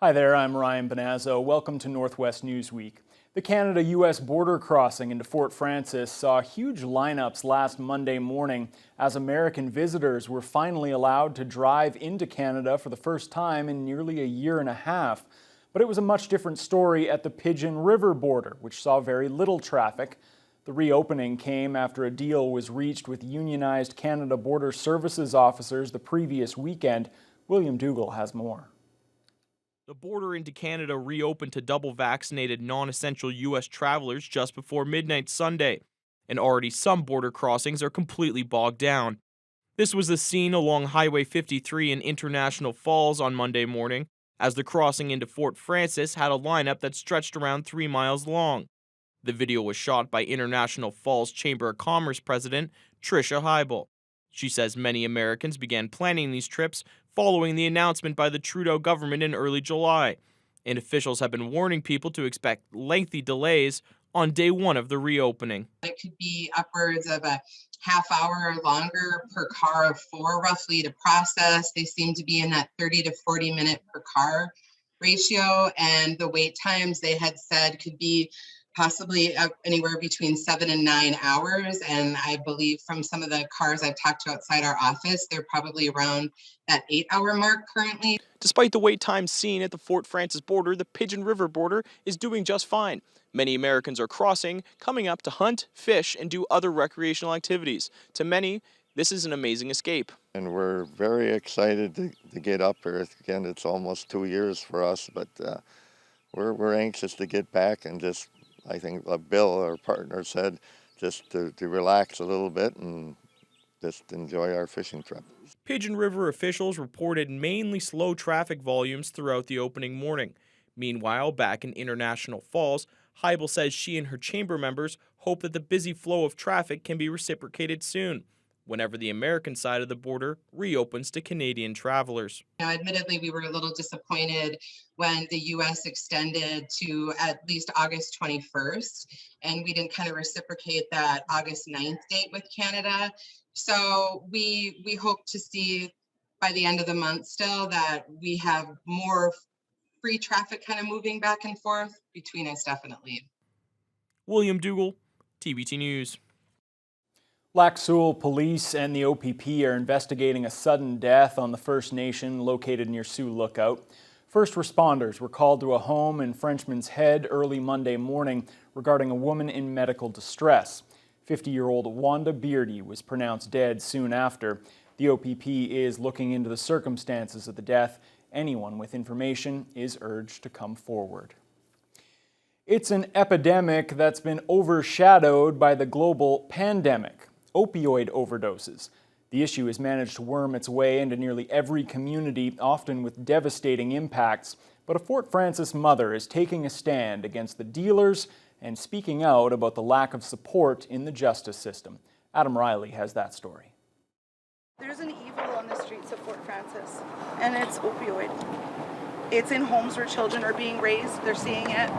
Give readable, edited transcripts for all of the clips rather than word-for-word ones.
Hi there, I'm Ryan Bonazzo. Welcome to Northwest Newsweek. The Canada-U.S. border crossing into Fort Frances saw huge lineups last Monday morning as American visitors were finally allowed to drive into Canada for the first time in nearly a year and a half. But it was a much different story at the Pigeon River border, which saw very little traffic. The reopening came after a deal was reached with unionized Canada Border Services officers the previous weekend. William Dougal has more. The border into Canada reopened to double-vaccinated non-essential U.S. travelers just before midnight Sunday, and already some border crossings are completely bogged down. This was the scene along Highway 53 in International Falls on Monday morning, as the crossing into Fort Frances had a lineup that stretched around 3 miles long. The video was shot by International Falls Chamber of Commerce President Tricia Heibel. She says many Americans began planning these trips following the announcement by the Trudeau government in early July, and officials have been warning people to expect lengthy delays on day one of the reopening. It could be upwards of a half hour or longer per car of 4 roughly to process. They seem to be in that 30 to 40 minute per car ratio, and the wait times they had said could be possibly anywhere between 7 and 9 hours. And I believe from some of the cars I've talked to outside our office, they're probably around that 8-hour mark currently. Despite the wait times seen at the Fort Frances border, the Pigeon River border is doing just fine. Many Americans are crossing, coming up to hunt, fish, and do other recreational activities. To many, this is an amazing escape. And we're very excited to get up here. Again, it's almost 2 years for us, but we're anxious to get back and just, I think Bill, our partner, said just to relax a little bit and just enjoy our fishing trip. Pigeon River officials reported mainly slow traffic volumes throughout the opening morning. Meanwhile, back in International Falls, Heibel says she and her chamber members hope that the busy flow of traffic can be reciprocated soon, whenever the American side of the border reopens to Canadian travelers. Now, admittedly, we were a little disappointed when the U.S. extended to at least August 21st, and we didn't kind of reciprocate that August 9th date with Canada. So we hope to see by the end of the month still that we have more free traffic kind of moving back and forth between us, definitely. William Dougal, TBT News. Lac Seul Police and the OPP are investigating a sudden death on the First Nation located near Sioux Lookout. First responders were called to a home in Frenchman's Head early Monday morning regarding a woman in medical distress. 50-year-old Wanda Beardy was pronounced dead soon after. The OPP is looking into the circumstances of the death. Anyone with information is urged to come forward. It's an epidemic that's been overshadowed by the global pandemic. Opioid overdoses. The issue has managed to worm its way into nearly every community, often with devastating impacts. But a Fort Frances mother is taking a stand against the dealers and speaking out about the lack of support in the justice system. Adam Riley has that story. There's an evil on the streets of Fort Frances, and it's opioid. It's in homes where children are being raised. They're seeing it.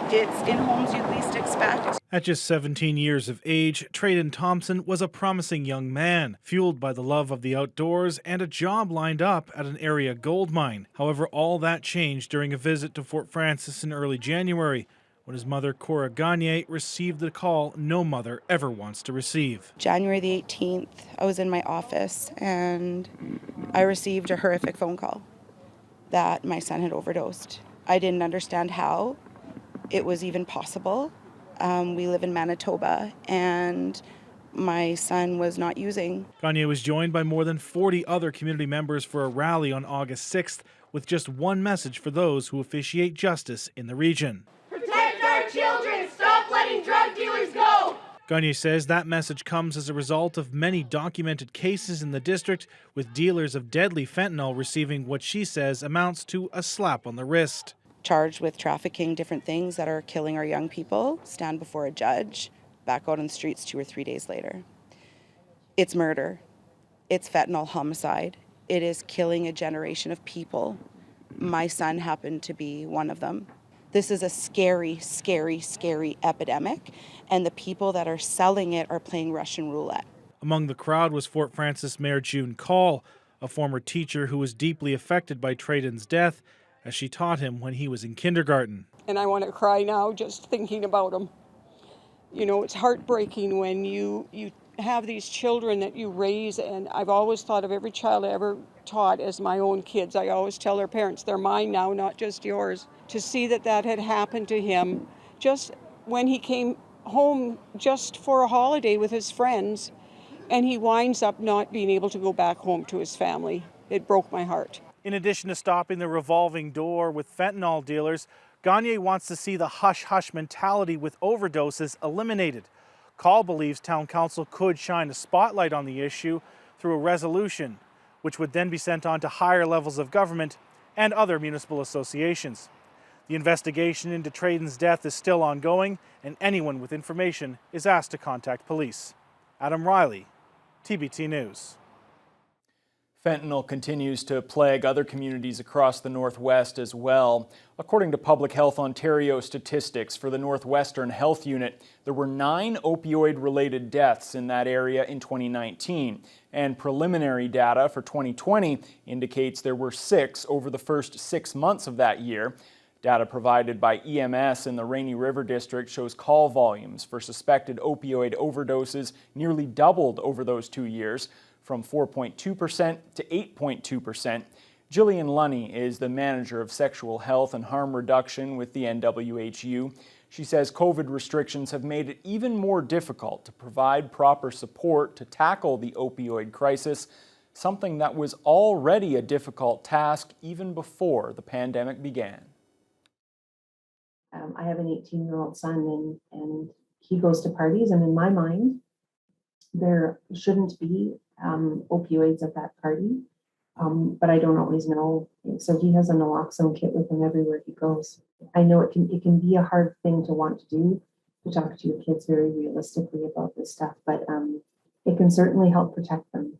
It's in homes you'd least expect. At just 17 years of age, Trayden Thompson was a promising young man, fueled by the love of the outdoors and a job lined up at an area gold mine. However, all that changed during a visit to Fort Frances in early January, when his mother, Cora Gagne, received the call no mother ever wants to receive. January the 18th, I was in my office and I received a horrific phone call that my son had overdosed. I didn't understand how it was even possible. We live in Manitoba, and my son was not using. Gagne was joined by more than 40 other community members for a rally on August 6th with just one message for those who officiate justice in the region. Protect our children! Stop letting drug dealers go! Gagne says that message comes as a result of many documented cases in the district with dealers of deadly fentanyl receiving what she says amounts to a slap on the wrist. Charged with trafficking, different things that are killing our young people, stand before a judge, back out on the streets 2 or 3 days later. It's murder. It's fentanyl homicide. It is killing a generation of people. My son happened to be one of them. This is a scary, scary, scary epidemic, and the people that are selling it are playing Russian roulette. Among the crowd was Fort Frances Mayor June Call, a former teacher who was deeply affected by Trayden's death, as she taught him when he was in kindergarten. And I want to cry now just thinking about him. You know, it's heartbreaking when you have these children that you raise, and I've always thought of every child I ever taught as my own kids. I always tell their parents, they're mine now, not just yours. To see that that had happened to him just when he came home just for a holiday with his friends, and he winds up not being able to go back home to his family. It broke my heart. In addition to stopping the revolving door with fentanyl dealers, Gagne wants to see the hush-hush mentality with overdoses eliminated. Call believes town council could shine a spotlight on the issue through a resolution, which would then be sent on to higher levels of government and other municipal associations. The investigation into Traden's death is still ongoing, and anyone with information is asked to contact police. Adam Riley, TBT News. Fentanyl continues to plague other communities across the Northwest as well. According to Public Health Ontario statistics for the Northwestern Health Unit, there were 9 opioid-related deaths in that area in 2019, and preliminary data for 2020 indicates there were 6 over the first 6 months of that year. Data provided by EMS in the Rainy River District shows call volumes for suspected opioid overdoses nearly doubled over those 2 years, from 4.2% to 8.2%. Jillian Lunny is the manager of sexual health and harm reduction with the NWHU. She says COVID restrictions have made it even more difficult to provide proper support to tackle the opioid crisis, something that was already a difficult task even before the pandemic began. I have an 18-year-old son, and he goes to parties, and in my mind, there shouldn't be opioids at that party, but I don't always know. So he has a naloxone kit with him everywhere he goes. I know it can be a hard thing to want to do, to talk to your kids very realistically about this stuff, but it can certainly help protect them.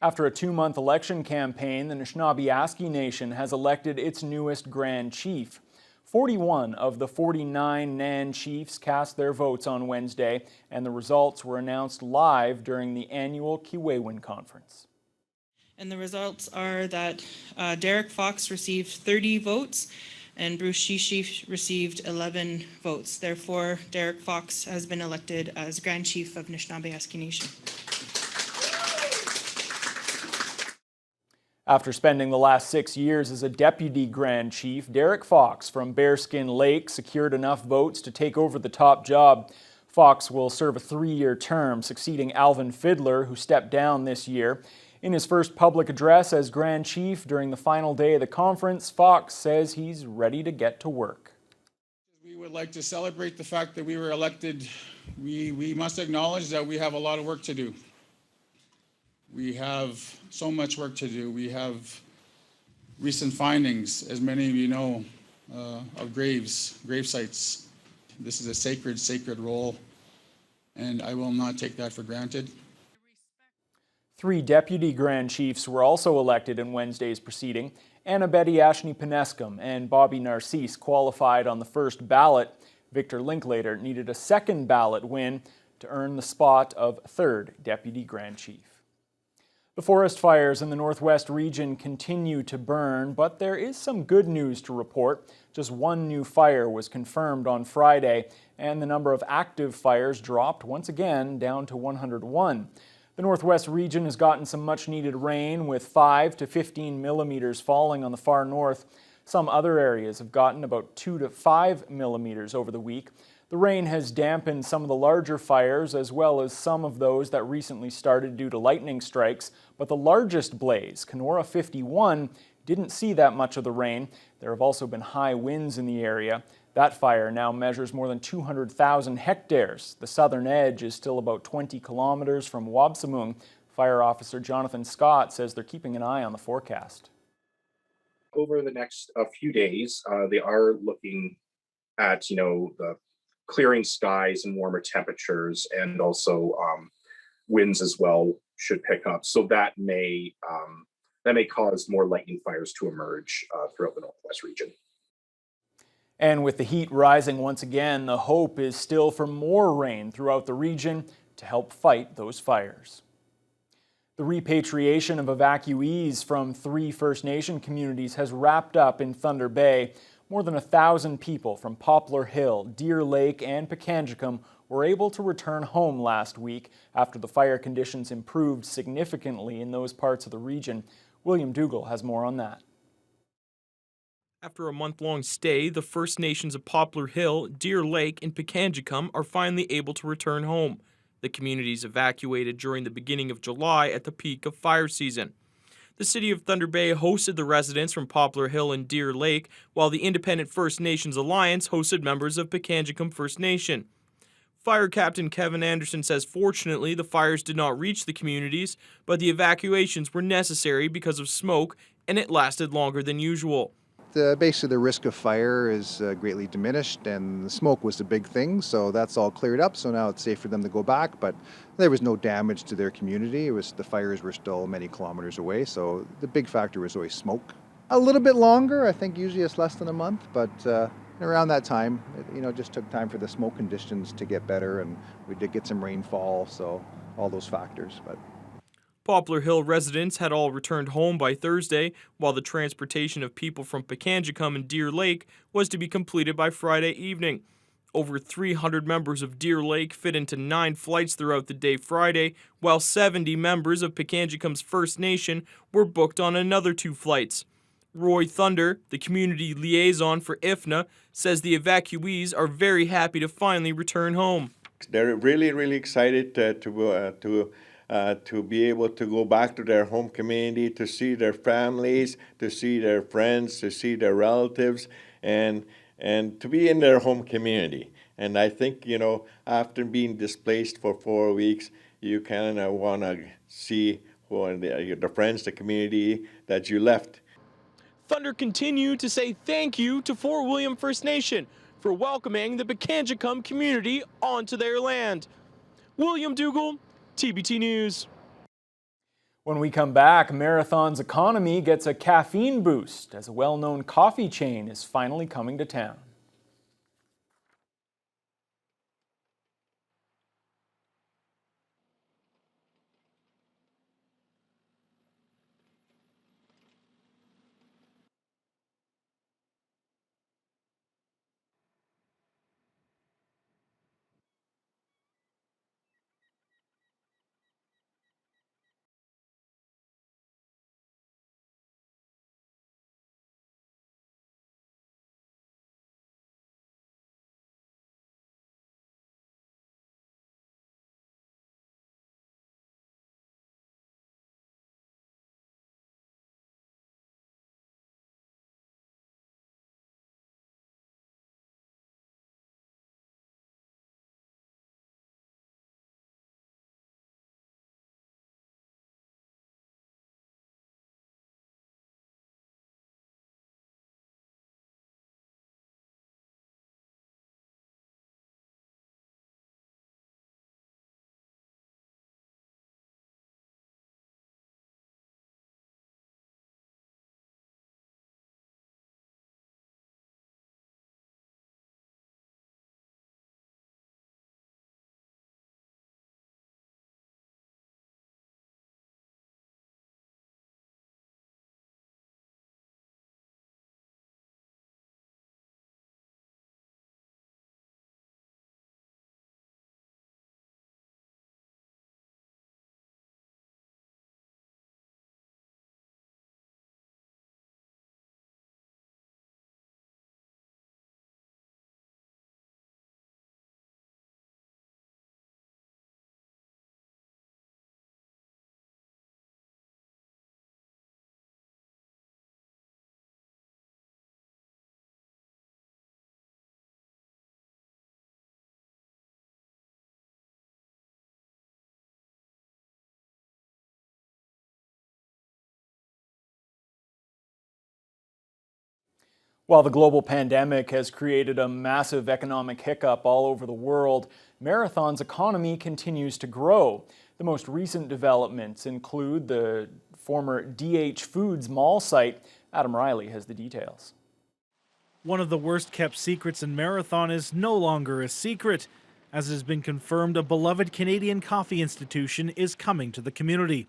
After a 2-month election campaign, the Anishinaabe Nation has elected its newest Grand Chief. 41 of the 49 Nan chiefs cast their votes on Wednesday, and the results were announced live during the annual Kiwewin Conference. And the results are that Derek Fox received 30 votes and Bruce Shishi received 11 votes. Therefore, Derek Fox has been elected as Grand Chief of Anishinaabe Nation. After spending the last 6 years as a deputy Grand Chief, Derek Fox from Bearskin Lake secured enough votes to take over the top job. Fox will serve a 3-year term, succeeding Alvin Fiddler, who stepped down this year. In his first public address as Grand Chief during the final day of the conference, Fox says he's ready to get to work. We would like to celebrate the fact that we were elected. We must acknowledge that we have a lot of work to do. We have so much work to do. We have recent findings, as many of you know, of grave sites. This is a sacred role, and I will not take that for granted. 3 deputy Grand Chiefs were also elected in Wednesday's proceeding. Anna Betty Ashney-Penescum and Bobby Narcisse qualified on the first ballot. Victor Linklater needed a second ballot win to earn the spot of 3rd deputy Grand Chief. The forest fires in the Northwest region continue to burn, but there is some good news to report. Just 1 new fire was confirmed on Friday, and the number of active fires dropped once again down to 101. The Northwest region has gotten some much-needed rain, with 5 to 15 millimeters falling on the far north. Some other areas have gotten about 2 to 5 millimeters over the week. The rain has dampened some of the larger fires, as well as some of those that recently started due to lightning strikes. But the largest blaze, Kenora 51, didn't see that much of the rain. There have also been high winds in the area. That fire now measures more than 200,000 hectares. The southern edge is still about 20 kilometers from Wabsamung. Fire Officer Jonathan Scott says they're keeping an eye on the forecast. Over the next few days, they are looking at, the clearing skies and warmer temperatures, and also winds as well should pick up. So that may cause more lightning fires to emerge throughout the Northwest region. And with the heat rising once again, the hope is still for more rain throughout the region to help fight those fires. The repatriation of evacuees from 3 First Nation communities has wrapped up in Thunder Bay. More than 1,000 people from Poplar Hill, Deer Lake, and Pikangikum were able to return home last week after the fire conditions improved significantly in those parts of the region. William Dougal has more on that. After a month-long stay, the First Nations of Poplar Hill, Deer Lake, and Pikangikum are finally able to return home. The communities evacuated during the beginning of July at the peak of fire season. The City of Thunder Bay hosted the residents from Poplar Hill and Deer Lake, while the Independent First Nations Alliance hosted members of Pikangikum First Nation. Fire Captain Kevin Anderson says fortunately the fires did not reach the communities, but the evacuations were necessary because of smoke, and it lasted longer than usual. Basically, the risk of fire is greatly diminished, and the smoke was the big thing, so that's all cleared up, so now it's safe for them to go back, but there was no damage to their community. The fires were still many kilometers away, so the big factor was always smoke. A little bit longer, I think usually it's less than a month, but around that time, it just took time for the smoke conditions to get better, and we did get some rainfall, so all those factors. But Poplar Hill residents had all returned home by Thursday, while the transportation of people from Pikangikum and Deer Lake was to be completed by Friday evening. Over 300 members of Deer Lake fit into 9 flights throughout the day Friday, while 70 members of Pikangikum's First Nation were booked on another 2 flights. Roy Thunder, the community liaison for IFNA, says the evacuees are very happy to finally return home. They're really excited to be able to go back to their home community, to see their families, to see their friends, to see their relatives, and to be in their home community. And I think, after being displaced for 4 weeks, you kind of want to see the friends, the community that you left. Thunder continued to say thank you to Fort William First Nation for welcoming the Pikangikum community onto their land. William Dougal, TBT News. When we come back, Marathon's economy gets a caffeine boost as a well-known coffee chain is finally coming to town. While the global pandemic has created a massive economic hiccup all over the world, Marathon's economy continues to grow. The most recent developments include the former DH Foods mall site. Adam Riley has the details. One of the worst kept secrets in Marathon is no longer a secret. As it has been confirmed, a beloved Canadian coffee institution is coming to the community.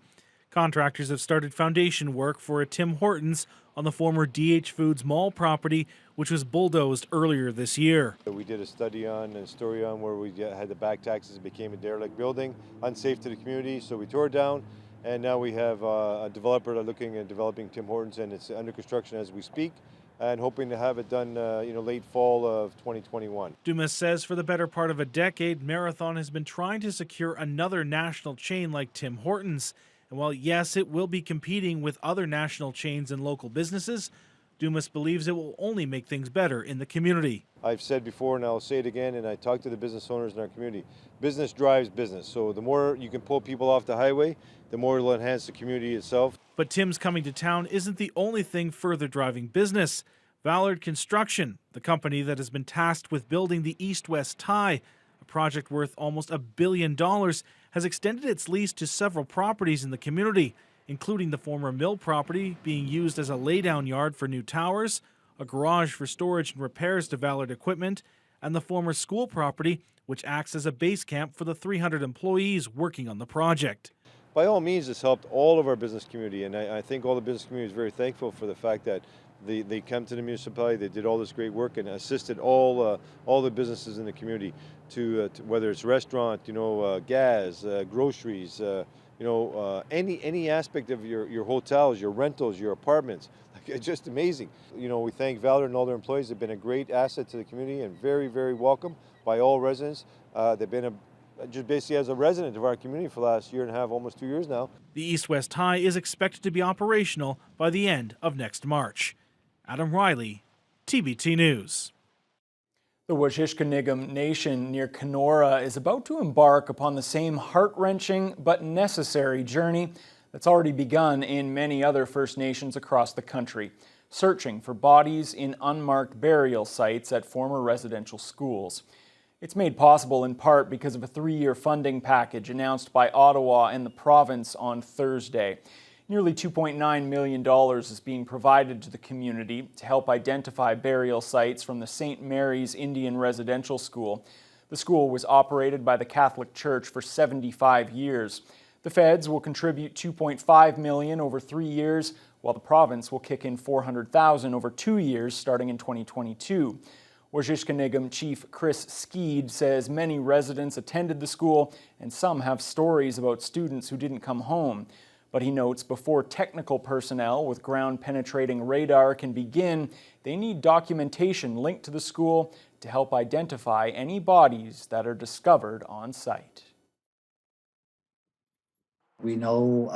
Contractors have started foundation work for a Tim Hortons on the former DH Foods Mall property, which was bulldozed earlier this year. We did a study on and story on where we had the back taxes. It became a derelict building, unsafe to the community, so we tore it down. And now we have a developer looking at developing Tim Hortons, and it's under construction as we speak, and hoping to have it done late fall of 2021. Dumas says for the better part of a decade, Marathon has been trying to secure another national chain like Tim Hortons. And while, yes, it will be competing with other national chains and local businesses, Dumas believes it will only make things better in the community. I've said before and I'll say it again, and I talk to the business owners in our community. Business drives business, so the more you can pull people off the highway, the more it'll enhance the community itself. But Tim's coming to town isn't the only thing further driving business. Ballard Construction, the company that has been tasked with building the east-west tie, a project worth almost $1 billion, has extended its lease to several properties in the community, including the former mill property being used as a laydown yard for new towers, a garage for storage and repairs to Ballard equipment, and the former school property, which acts as a base camp for the 300 employees working on the project. By all means, it's helped all of our business community, and I think all the business community is very thankful for the fact that they come to the municipality, they did all this great work and assisted all the businesses in the community to whether it's restaurant, gas, groceries, any aspect of your hotels, your rentals, your apartments. It's just amazing. We thank Ballard and all their employees. They've been a great asset to the community and very, very welcome by all residents. They've been just basically as a resident of our community for the last year and a half, almost 2 years now. The east-west tie is expected to be operational by the end of next March. Adam Riley, TBT News. The Wajishkaniggum Nation near Kenora is about to embark upon the same heart-wrenching but necessary journey that's already begun in many other First Nations across the country, searching for bodies in unmarked burial sites at former residential schools. It's made possible in part because of a 3-year funding package announced by Ottawa and the province on Thursday. Nearly $2.9 million is being provided to the community to help identify burial sites from the St. Mary's Indian Residential School. The school was operated by the Catholic Church for 75 years. The feds will contribute $2.5 million over 3 years, while the province will kick in $400,000 over 2 years starting in 2022. Wajishkaniggum Chief Chris Skeed says many residents attended the school and some have stories about students who didn't come home. But he notes before technical personnel with ground-penetrating radar can begin, they need documentation linked to the school to help identify any bodies that are discovered on site. We know,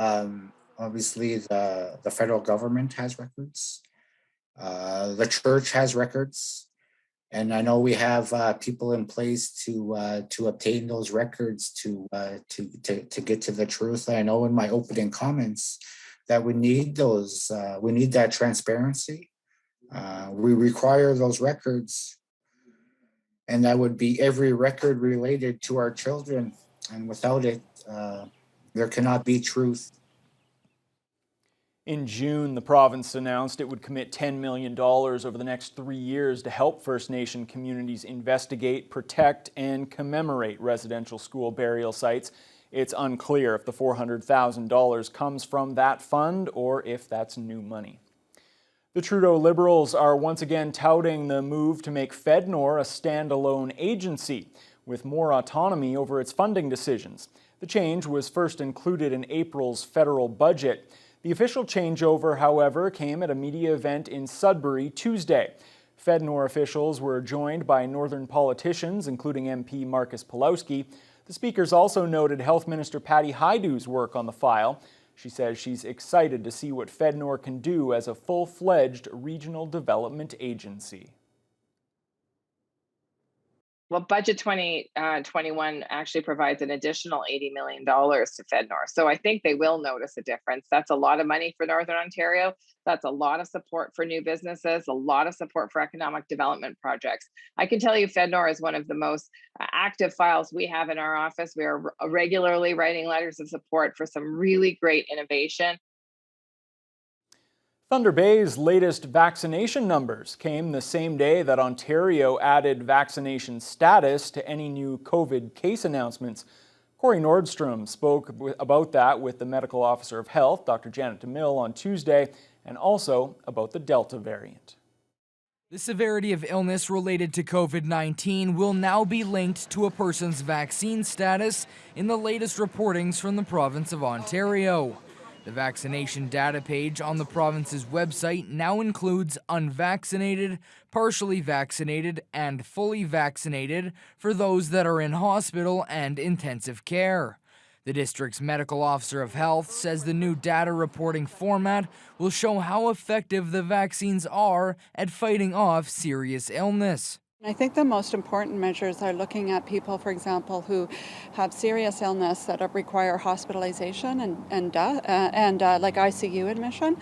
obviously, the federal government has records. The church has records. And I know we have people in place to obtain those records to get to the truth. I know in my opening comments that we need those. We need that transparency. We require those records, and that would be every record related to our children. And without it, there cannot be truth. In June, the province announced it would commit $10 million over the next 3 years to help First Nation communities investigate, protect, and commemorate residential school burial sites. It's unclear if the $400,000 comes from that fund or if that's new money. The Trudeau Liberals are once again touting the move to make FedNor a standalone agency with more autonomy over its funding decisions. The change was first included in April's federal budget. The official changeover, however, came at a media event in Sudbury Tuesday. FedNor officials were joined by northern politicians, including MP Marcus Pulowski. The speakers also noted Health Minister Patty Hajdu's work on the file. She says she's excited to see what FedNor can do as a full-fledged regional development agency. Well, Budget 2021 actually provides an additional $80 million to FedNor. So I think they will notice a difference. That's a lot of money for Northern Ontario. That's a lot of support for new businesses, a lot of support for economic development projects. I can tell you FedNor is one of the most active files we have in our office. We are regularly writing letters of support for some really great innovation. Thunder Bay's latest vaccination numbers came the same day that Ontario added vaccination status to any new COVID case announcements. Corey Nordstrom spoke about that with the Medical Officer of Health, Dr. Janet DeMille, on Tuesday, and also about the Delta variant. The severity of illness related to COVID-19 will now be linked to a person's vaccine status in the latest reportings from the province of Ontario. The vaccination data page on the province's website now includes unvaccinated, partially vaccinated, and fully vaccinated for those that are in hospital and intensive care. The district's medical officer of health says the new data reporting format will show how effective the vaccines are at fighting off serious illness. I think the most important measures are looking at people, for example, who have serious illness that require hospitalization and like ICU admission,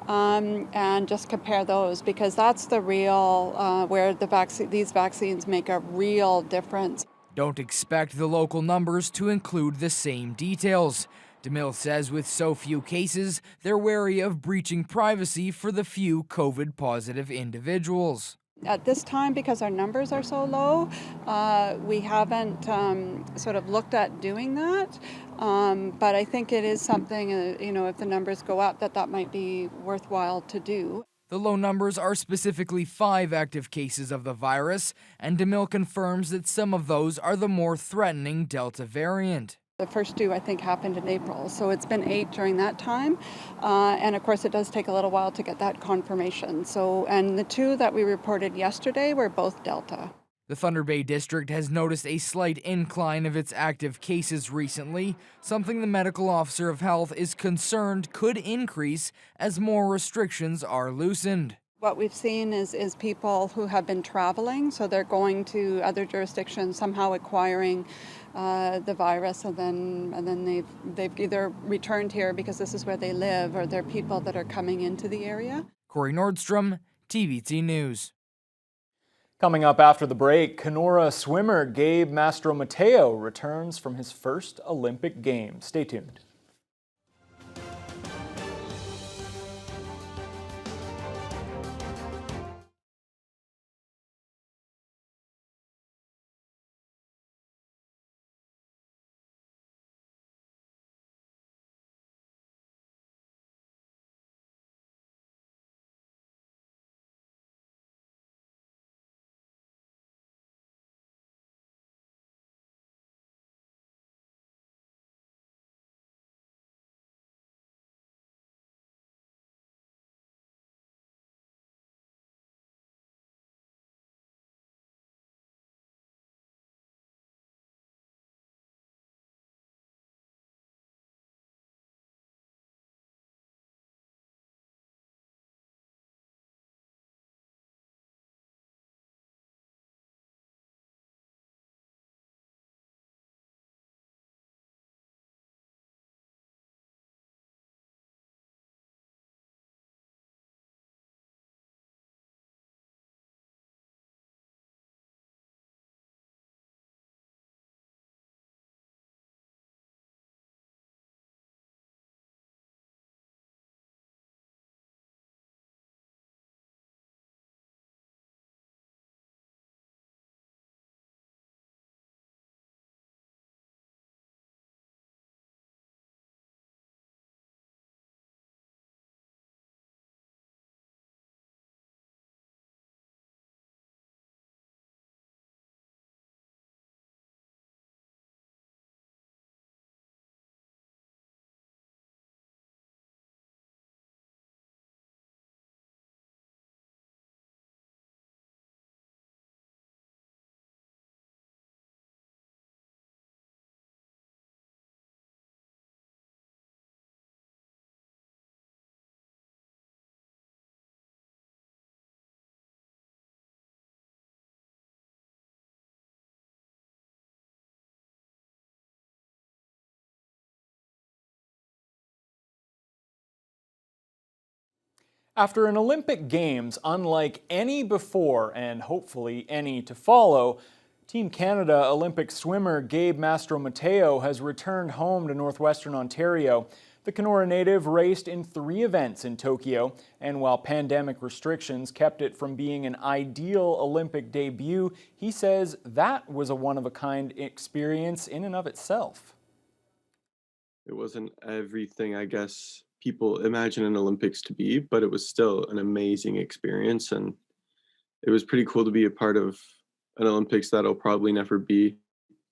and just compare those, because that's the real where these vaccines make a real difference. Don't expect the local numbers to include the same details. DeMille says with so few cases, they're wary of breaching privacy for the few COVID-positive individuals. At this time, because our numbers are so low, we haven't sort of looked at doing that. But I think it is something, if the numbers go up, that might be worthwhile to do. The low numbers are specifically 5 active cases of the virus, and DeMille confirms that some of those are the more threatening Delta variant. The first 2, I think, happened in April, so it's been 8 during that time. And of course, it does take a little while to get that confirmation. And the 2 that we reported yesterday were both Delta. The Thunder Bay District has noticed a slight incline of its active cases recently, something the medical officer of health is concerned could increase as more restrictions are loosened. What we've seen is people who have been traveling, so they're going to other jurisdictions, somehow acquiring the virus, and then they've either returned here because this is where they live, or they're people that are coming into the area. Corey Nordstrom, TVT News. Coming up after the break, Kenora swimmer Gabe Mastromateo returns from his first Olympic Games. Stay tuned. After an Olympic Games unlike any before and hopefully any to follow, Team Canada Olympic swimmer Gabe Mastromateo has returned home to northwestern Ontario. The Kenora native raced in 3 events in Tokyo, and while pandemic restrictions kept it from being an ideal Olympic debut, he says that was a one-of-a-kind experience in and of itself. It wasn't everything, I guess, people imagine an Olympics to be, but it was still an amazing experience. And it was pretty cool to be a part of an Olympics that'll probably never be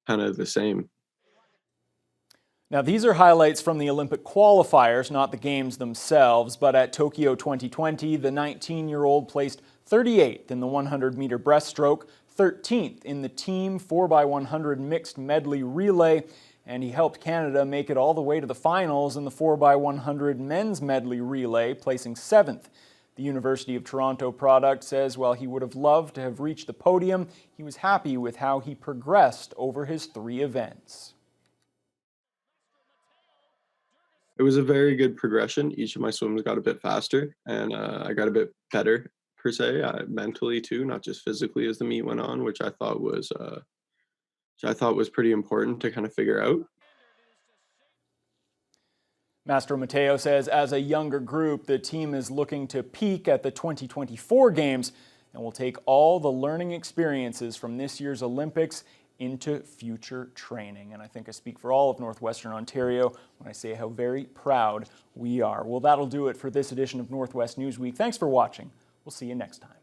kind of the same. Now, these are highlights from the Olympic qualifiers, not the games themselves, but at Tokyo 2020, the 19-year-old placed 38th in the 100-meter breaststroke, 13th in the team 4x100 mixed medley relay, and he helped Canada make it all the way to the finals in the 4x100 men's medley relay, placing 7th. The University of Toronto product says while he would have loved to have reached the podium, he was happy with how he progressed over his 3 events. It was a very good progression. Each of my swims got a bit faster, and I got a bit better, per se, mentally too, not just physically as the meet went on, which I thought was pretty important to kind of figure out. Mastro Mateo says as a younger group, the team is looking to peak at the 2024 games and will take all the learning experiences from this year's Olympics into future training. And I think I speak for all of Northwestern Ontario when I say how very proud we are. Well, that'll do it for this edition of Northwest Newsweek. Thanks for watching. We'll see you next time.